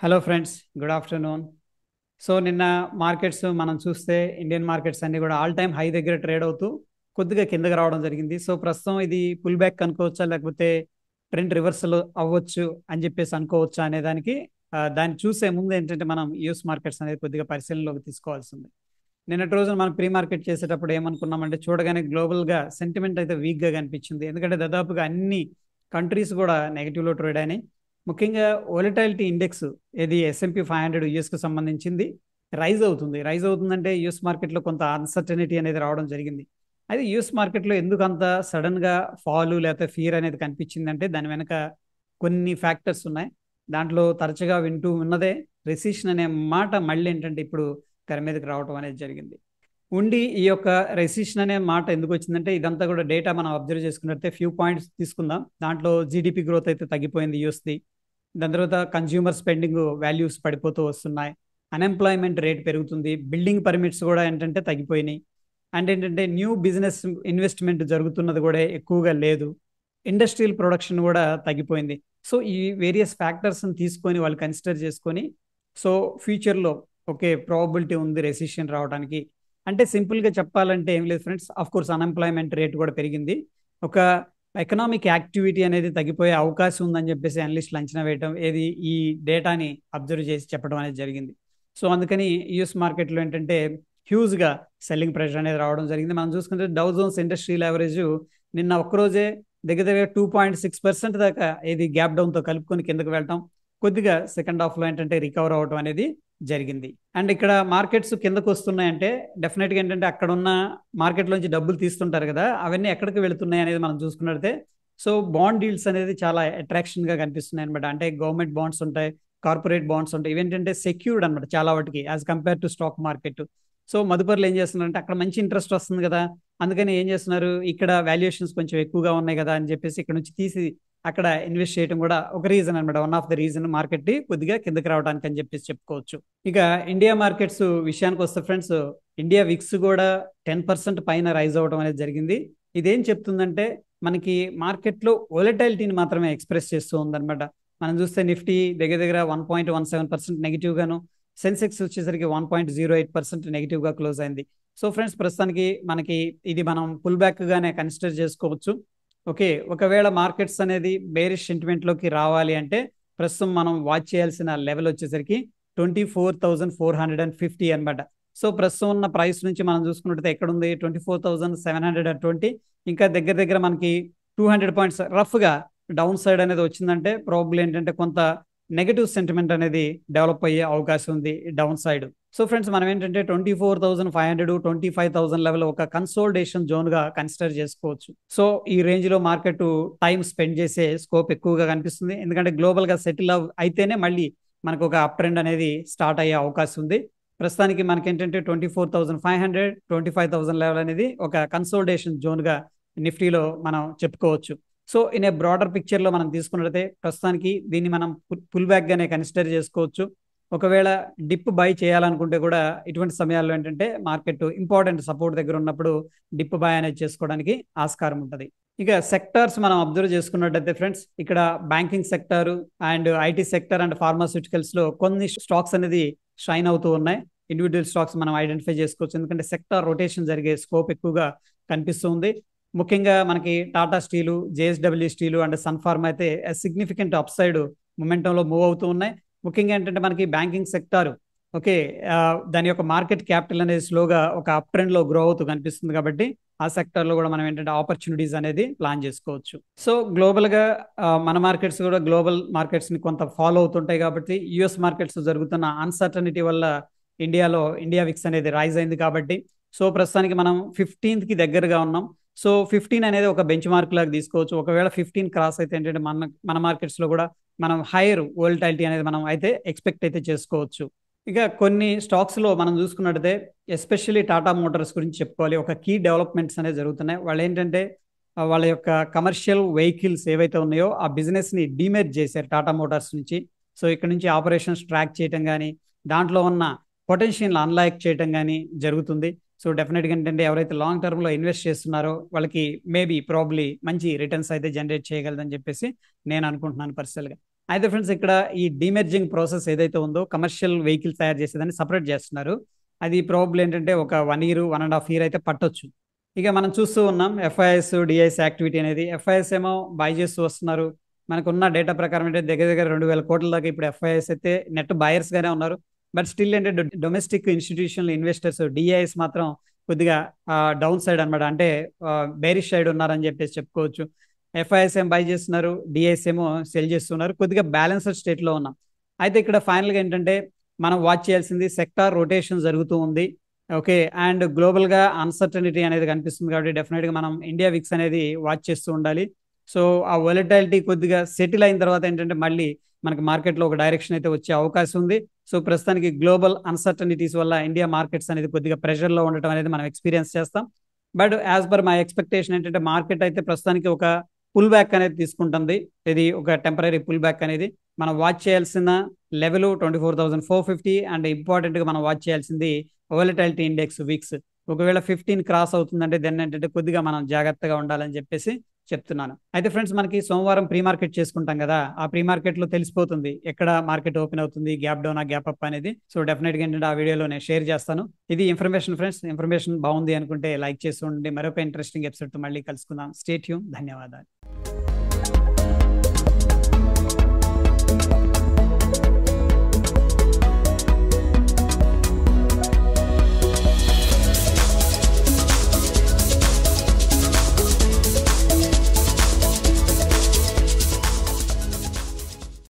Hello friends, good afternoon. So నిన్న markets మనం చూస్తే ఇండియన్ మార్కెట్స్ అన్ని కూడా ఆల్ టైమ్ హై దగ్గర ట్రేడ్ అవుతూ కొద్దిగా కిందకి రావడం జరిగింది. సో ప్రస్తుతం ఇది పుల్ బ్యాక్ అనుకోవచ్చా, లేకపోతే ట్రెండ్ రివర్సల్ అవ్వచ్చు అని చెప్పేసి అనుకోవచ్చా అనే దానికి దాన్ని చూసే ముందు ఏంటంటే మనం యూఎస్ మార్కెట్స్ అనేది కొద్దిగా పరిశీలనలోకి తీసుకోవాల్సింది. నిన్నటి రోజున మనం ప్రీ మార్కెట్ చేసేటప్పుడు ఏమనుకున్నామంటే, చూడగానే గ్లోబల్గా సెంటిమెంట్ అయితే వీక్గా కనిపించింది. ఎందుకంటే దాదాపుగా అన్ని కంట్రీస్ కూడా నెగిటివ్లో ట్రేడ్ అయినాయి. ముఖ్యంగా వోలటాలిటీ ఇండెక్స్, ఏది ఎస్ఎంపీ 500 యుఎస్కి సంబంధించింది, రైజ్ అవుతుందంటే యుఎస్ మార్కెట్లో కొంత అన్సర్టనిటీ అనేది రావడం జరిగింది. అయితే యుఎస్ మార్కెట్లో ఎందుకు అంత సడన్గా ఫాలు లేకపోతే ఫియర్ అనేది కనిపించిందంటే దాని వెనక కొన్ని ఫ్యాక్టర్స్ ఉన్నాయి. దాంట్లో తరచుగా వింటూ ఉన్నదే రెసిషన్ అనే మాట మళ్ళీ ఏంటంటే ఇప్పుడు తెర మీదకి రావడం అనేది జరిగింది. ఈ యొక్క రెసిషన్ అనే మాట ఎందుకు వచ్చిందంటే, ఇదంతా కూడా డేటా మనం అబ్జర్వ్ చేసుకున్నట్లయితే ఫ్యూ పాయింట్స్ తీసుకుందాం. దాంట్లో జీడిపి గ్రోత్ అయితే తగ్గిపోయింది యూఎస్ది. దాని తర్వాత కన్జ్యూమర్ స్పెండింగ్ వాల్యూస్ పడిపోతూ వస్తున్నాయి. అన్ఎంప్లాయ్మెంట్ రేట్ పెరుగుతుంది. బిల్డింగ్ పర్మిట్స్ కూడా ఏంటంటే తగ్గిపోయినాయి. అండ్ ఏంటంటే న్యూ బిజినెస్ ఇన్వెస్ట్మెంట్ జరుగుతున్నది కూడా ఎక్కువగా లేదు. ఇండస్ట్రియల్ ప్రొడక్షన్ కూడా తగ్గిపోయింది. సో ఈ వేరియస్ ఫ్యాక్టర్స్ని తీసుకొని వాళ్ళు కన్సిడర్ చేసుకొని, సో ఫ్యూచర్లో ఓకే ప్రాబబిలిటీ ఉంది రెసిషన్ రావడానికి. అంటే సింపుల్గా చెప్పాలంటే ఏం లేదు friends, of course unemployment rate కూడా పెరిగింది. ఒక ఎకనామిక్ యాక్టివిటీ అనేది తగ్గిపోయే అవకాశం ఉందని చెప్పేసి అనలిస్టులు అంచనా వేయడం, ఏది ఈ డేటాని అబ్జర్వ్ చేసి చెప్పడం అనేది జరిగింది. సో అందుకని యుఎస్ మార్కెట్లో ఏంటంటే హ్యూజ్గా సెల్లింగ్ ప్రెషర్ అనేది రావడం జరిగింది. మనం చూసుకుంటే డౌ జోన్స్ ఇండస్ట్రియల్ యావరేజ్ నిన్న ఒక్కరోజే దగ్గర దగ్గర 2.6% దాకా ఏది గ్యాప్ డౌన్తో కలుపుకొని కిందకి వెళ్ళటం, కొద్దిగా సెకండ్ హాఫ్లో ఏంటంటే రికవర్ అవడం అనేది జరిగింది. అండ్ ఇక్కడ మార్కెట్స్ కిందకు వస్తున్నాయంటే డెఫినెట్గా ఏంటంటే అక్కడ ఉన్న మార్కెట్లోంచి డబ్బులు తీస్తుంటారు కదా, అవన్నీ ఎక్కడికి వెళుతున్నాయి అనేది మనం చూసుకున్నట్లయితే, సో బాండ్ డీల్స్ అనేది చాలా అట్రాక్షన్గా కనిపిస్తున్నాయి అనమాట. అంటే గవర్నమెంట్ బాండ్స్ ఉంటాయి, కార్పొరేట్ బాండ్స్ ఉంటాయి, ఇవేంటంటే సెక్యూర్డ్ అనమాట చాలా వాటికి as compare to stock market. So మదుపర్లు ఏం చేస్తున్నారంటే అక్కడ మంచి ఇంట్రెస్ట్ వస్తుంది కదా, అందుకని ఏం చేస్తున్నారు, ఇక్కడ వాల్యుయేషన్స్ కొంచెం ఎక్కువగా ఉన్నాయి కదా అని చెప్పేసి ఇక్కడ నుంచి తీసి అక్కడ ఇన్వెస్ట్ చేయడం కూడా ఒక రీజన్ అనమాట. One of the reason market కొద్దిగా కిందకి రావడానికి అని చెప్పేసి చెప్పుకోవచ్చు. ఇక ఇండియా మార్కెట్స్ విషయానికి వస్తే ఫ్రెండ్స్, ఇండియా విక్స్ కూడా 10% పైన రైజ్ అవ్వడం అనేది జరిగింది. ఇదేం చెప్తుందంటే మనకి మార్కెట్లో వోలటాలిటీని మాత్రమే ఎక్స్ప్రెస్ చేస్తూ ఉందన్నమాట. మనం చూస్తే నిఫ్టీ దగ్గర దగ్గర 1.17% నెగిటివ్ గాను, సెన్సెక్స్ వచ్చేసరికి 1.08% నెగిటివ్ గా క్లోజ్ అయింది. సో ఫ్రెండ్స్, ప్రస్తుతానికి మనకి ఇది మనం పుల్ బ్యాక్ గానే కన్సిడర్ చేసుకోవచ్చు. ఓకే, ఒకవేళ మార్కెట్స్ అనేది బేరిష్ సెంటిమెంట్ లోకి రావాలి అంటే ప్రస్తుతం మనం వాచ్ చేయాల్సిన లెవెల్ వచ్చేసరికి 24,450 అనమాట. సో ప్రస్తుతం ఉన్న ప్రైస్ నుంచి మనం చూసుకున్నట్లయితే ఎక్కడ ఉంది, 24,720. ఇంకా దగ్గర దగ్గర మనకి 200 పాయింట్స్ రఫ్ గా డౌన్ సైడ్ అనేది వచ్చిందంటే ప్రాబ్లం ఏంటంటే కొంత నెగటివ్ సెంటిమెంట్ అనేది డెవలప్ అయ్యే అవకాశం ఉంది డౌన్ సైడ్. సో ఫ్రెండ్స్, మనం ఏంటంటే 24,500 25,000 లెవెల్ ఒక కన్సోల్టేషన్ జోన్ గా కన్సిడర్ చేసుకోవచ్చు. సో ఈ రేంజ్ లో మార్కెట్ టైం స్పెండ్ చేసే స్కోప్ ఎక్కువగా కనిపిస్తుంది. ఎందుకంటే గ్లోబల్ గా సెటిల్ అయితేనే మళ్ళీ మనకు ఒక అప్ ట్రెండ్ అనేది స్టార్ట్ అయ్యే అవకాశం ఉంది. ప్రస్తుతానికి మనకి ఏంటంటే 24,500 25,000 లెవెల్ అనేది ఒక కన్సోల్టేషన్ జోన్ గా నిఫ్టీలో మనం చెప్పుకోవచ్చు. So in a broader picture లో మనం తీసుకున్నట్లయితే ప్రస్తుతానికి దీన్ని మనం పుల్ బ్యాక్ గానే కన్సిడర్ చేసుకోవచ్చు. ఒకవేళ డిప్ బై చేయాలనుకుంటే కూడా ఇటువంటి సమయాల్లో ఏంటంటే మార్కెట్ ఇంపార్టెంట్ సపోర్ట్ దగ్గర ఉన్నప్పుడు డిప్ బై అనేది చేసుకోవడానికి ఆస్కారం ఉంటుంది. ఇక సెక్టార్స్ మనం అబ్జర్వ్ చేసుకున్నట్టయితే ఫ్రెండ్స్, ఇక్కడ banking sector and IT sector and pharmaceuticals లో కొన్ని స్టాక్స్ అనేది షైన్ అవుతూ ఉన్నాయి. ఇండివిజువల్ స్టాక్స్ మనం ఐడెంటిఫై చేసుకోవచ్చు, ఎందుకంటే సెక్టార్ రొటేషన్ జరిగే స్కోప్ ఎక్కువగా కనిపిస్తుంది. ముఖ్యంగా మనకి Tata steel, JSW steel and Sun Pharma అయితే సిగ్నిఫికెంట్ అప్ సైడ్ మొమెంటంలో మూవ్ అవుతూ ఉన్నాయి. ముఖ్యంగా ఏంటంటే మనకి బ్యాంకింగ్ సెక్టార్ ఓకే, దాని యొక్క మార్కెట్ క్యాపిటల్ అనేది స్లోగా ఒక అప్ ట్రెండ్ లో గ్రో అవుతూ కనిపిస్తుంది. కాబట్టి ఆ సెక్టర్ లో కూడా మనం ఏంటంటే ఆపర్చునిటీస్ అనేది ప్లాన్ చేసుకోవచ్చు. సో గ్లోబల్ గా మన మార్కెట్స్ కూడా గ్లోబల్ మార్కెట్స్ ని కొంత ఫాలో అవుతుంటాయి. కాబట్టి యుఎస్ మార్కెట్స్ జరుగుతున్న అన్సర్టనిటీ వల్ల ఇండియా విక్స్ అనేది రైజ్ అయింది. కాబట్టి సో ప్రస్తుతానికి మనం 15th కి దగ్గరగా ఉన్నాం. సో 15 అనేది ఒక బెంచ్ మార్క్ లాగా తీసుకోవచ్చు. ఒకవేళ 15 క్రాస్ అయితే ఏంటంటే మన మార్కెట్స్ లో కూడా మనం హైయర్ వోల్టాలిటీ అనేది మనం అయితే ఎక్స్పెక్ట్ అయితే చేసుకోవచ్చు. ఇక కొన్ని స్టాక్స్ లో మనం చూసుకున్నట్టయితే ఎస్పెషల్లీ టాటా మోటార్స్ గురించి చెప్పుకోవాలి. ఒక కీ డెవలప్మెంట్స్ అనేది జరుగుతున్నాయి. వాళ్ళు ఏంటంటే వాళ్ళ యొక్క కమర్షియల్ వెహికల్స్ ఏవైతే ఉన్నాయో ఆ బిజినెస్ ని డిమెర్జ్ చేశారు టాటా మోటార్స్ నుంచి. సో ఇక్కడ నుంచి ఆపరేషన్స్ ట్రాక్ చేయడం కానీ, దాంట్లో ఉన్న పొటెన్షియల్ అన్లాక్ చేయడం కానీ జరుగుతుంది. సో డెఫినెట్గా ఏంటంటే ఎవరైతే లాంగ్ టర్మ్లో ఇన్వెస్ట్ చేస్తున్నారో వాళ్ళకి మేబీ ప్రాబ్లీ మంచి రిటర్న్స్ అయితే జనరేట్ చేయగలదని చెప్పేసి నేను అనుకుంటున్నాను పర్సనల్గా. అయితే ఫ్రెండ్స్ ఇక్కడ ఈ డిమెర్జింగ్ ప్రాసెస్ ఏదైతే ఉందో కమర్షియల్ వెహికల్ తయారు చేసేదాన్ని సపరేట్ చేస్తున్నారు. అది ప్రాబ్లం ఏంటంటే ఒక 1 ఇయర్ 1.5 ఇయర్ అయితే పట్టొచ్చు. ఇక మనం చూస్తూ ఉన్నాం ఎఫ్ఐఎస్ డిఐఎస్ యాక్టివిటీ అనేది. ఎఫ్ఐఎస్ ఏమో బై చేస్తూ వస్తున్నారు. మనకున్న డేటా ప్రకారం అంటే దగ్గర దగ్గర 2,000 కోట్ల దాకా ఇప్పుడు ఎఫ్ఐఎస్ అయితే నెట్ బయర్స్ గానే ఉన్నారు. బట్ స్టిల్ ఏంటంటే డొమెస్టిక్ ఇన్స్టిట్యూషనల్ ఇన్వెస్టర్స్ డిఐఎస్ మాత్రం కొద్దిగా డౌన్ సైడ్ అనమాట, అంటే బేరిష్ సైడ్ ఉన్నారని చెప్పేసి చెప్పుకోవచ్చు. ఎఫ్ఐఎస్ ఏం బై చేస్తున్నారు, డిఐఎస్ ఏమో సెల్ చేస్తున్నారు. కొద్దిగా బ్యాలెన్స్డ్ స్టేట్ లో ఉన్నాం. అయితే ఇక్కడ ఫైనల్ గా ఏంటంటే మనం వాచ్ చేయాల్సింది సెక్టార్ రొటేషన్ జరుగుతూ ఉంది. ఓకే, అండ్ గ్లోబల్ గా అన్సర్టనిటీ అనేది కనిపిస్తుంది కాబట్టి డెఫినెట్ గా మనం ఇండియా విక్స్ అనేది వాచ్ చేస్తూ ఉండాలి. సో ఆ వొలటాలిటీ కొద్దిగా సెటిల్ అయిన తర్వాత ఏంటంటే మళ్ళీ మనకి మార్కెట్లో ఒక డైరెక్షన్ అయితే వచ్చే అవకాశం ఉంది. సో ప్రస్తుతానికి గ్లోబల్ అన్సర్టనిటీస్ వల్ల ఇండియా మార్కెట్స్ అనేది కొద్దిగా ప్రెషర్ లో ఉండటం అనేది మనం ఎక్స్పీరియన్స్ చేస్తాం. But as per my expectation ఏంటంటే మార్కెట్ అయితే ప్రస్తుతానికి ఒక పుల్ బ్యాక్ అనేది తీసుకుంటుంది. ఇది ఒక టెంపరీ పుల్ బ్యాక్ అనేది. మనం వాచ్ చేయాల్సిన లెవెల్ 24,450 అండ్ ఇంపార్టెంట్ గా మనం వాచ్ చేయాల్సింది వోలటాలిటీ ఇండెక్స్ వీక్స్. ఒకవేళ 15 క్రాస్ అవుతుందంటే దెన్ ఏంటంటే కొద్దిగా మనం జాగ్రత్తగా ఉండాలని చెప్పేసి చెప్తున్నాను. అయితే ఫ్రెండ్స్ మనకి సోమవారం ప్రీ మార్కెట్ చేసుకుంటాం కదా, ఆ ప్రీ మార్కెట్ లో తెలిసిపోతుంది ఎక్కడ మార్కెట్ ఓపెన్ అవుతుంది, గ్యాప్ డౌన్ గ్యాప్ అప్ అనేది. సో డెఫినెట్ గా ఏంటంటే ఆ వీడియోలో నేను షేర్ చేస్తాను. ఇది ఇన్ఫర్మేషన్ ఫ్రెండ్స్. ఇన్ఫర్మేషన్ బాగుంది అనుకుంటే లైక్ చేసి ఉండండి. మరొక ఇంట్రెస్టింగ్ ఎపిసోడ్ తో మళ్ళీ కలుసుకుందాం. Stay tune. ధన్యవాదాలు.